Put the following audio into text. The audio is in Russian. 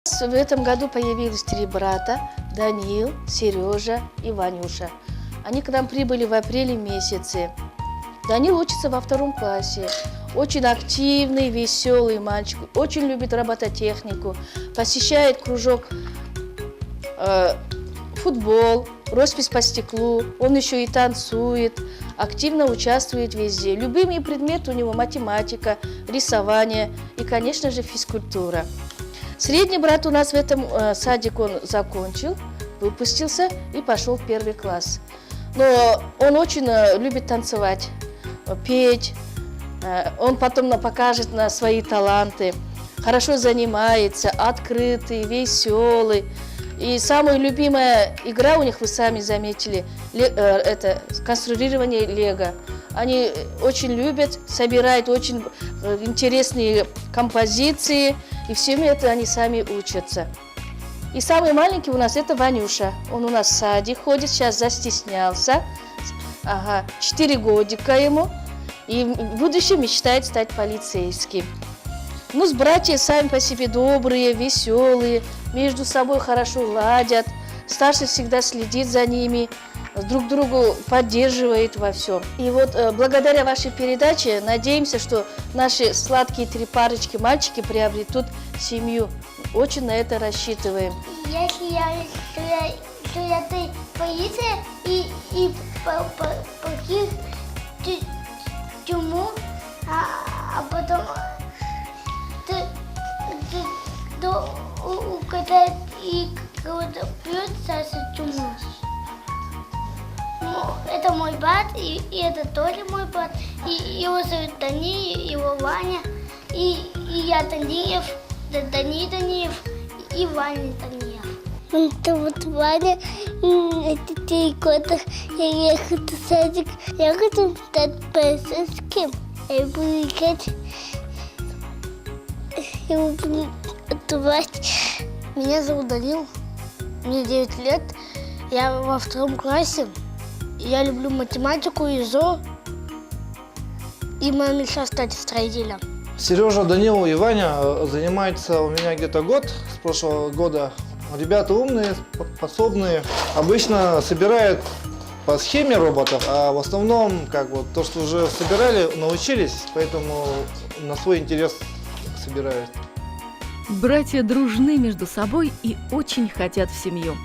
В этом году появились 3 брата: Даниил, Сережа и Ванюша. Они к нам прибыли в апреле месяце. Даниил учится во 2 классе. Очень активный, веселый мальчик, очень любит робототехнику, посещает кружок футбол, роспись по стеклу, он еще и танцует, активно участвует везде. Любимый предмет у него математика, рисование и, конечно же, физкультура. Средний брат у нас в этом садик он закончил, выпустился и пошел в 1 класс. Но он очень любит танцевать, петь, он потом покажет на свои таланты. Хорошо занимается, открытый, веселый. И самая любимая игра у них, вы сами заметили, это конструирование лего. Они очень любят, собирают очень интересные композиции, и всему это они сами учатся. И самый маленький у нас это Ванюша. Он у нас в садик ходит, сейчас застеснялся. 4 годика ему. И в будущем мечтает стать полицейским. Ну, с братьями сами по себе добрые, веселые, между собой хорошо ладят. Старший всегда следит за ними, друг другу поддерживает во всем. И вот благодаря вашей передаче надеемся, что наши сладкие 3 парочки мальчики приобретут семью. Очень на это рассчитываем. Если я полиция и пойти в тюрьму, а потом угадать и кого-то придется в тюрьму. Это мой брат, и это тоже мой брат. И его зовут Даниил, его Ваня, и я Даниев, Даниев и Ваня Даниев. Это вот Ваня, это 3 года, я ехала в садик, я хочу стать полицейским. Я буду играть, я буду отдувать. Меня зовут Данил, мне 9 лет, я во 2 классе. Я люблю математику и ЗО, и моя мечта стать строителем. Сережа, Данил и Ваня занимаются у меня где-то год, с прошлого года. Ребята умные, способные. Обычно собирают по схеме роботов, а в основном то, что уже собирали, научились, поэтому на свой интерес собирают. Братья дружны между собой и очень хотят в семью.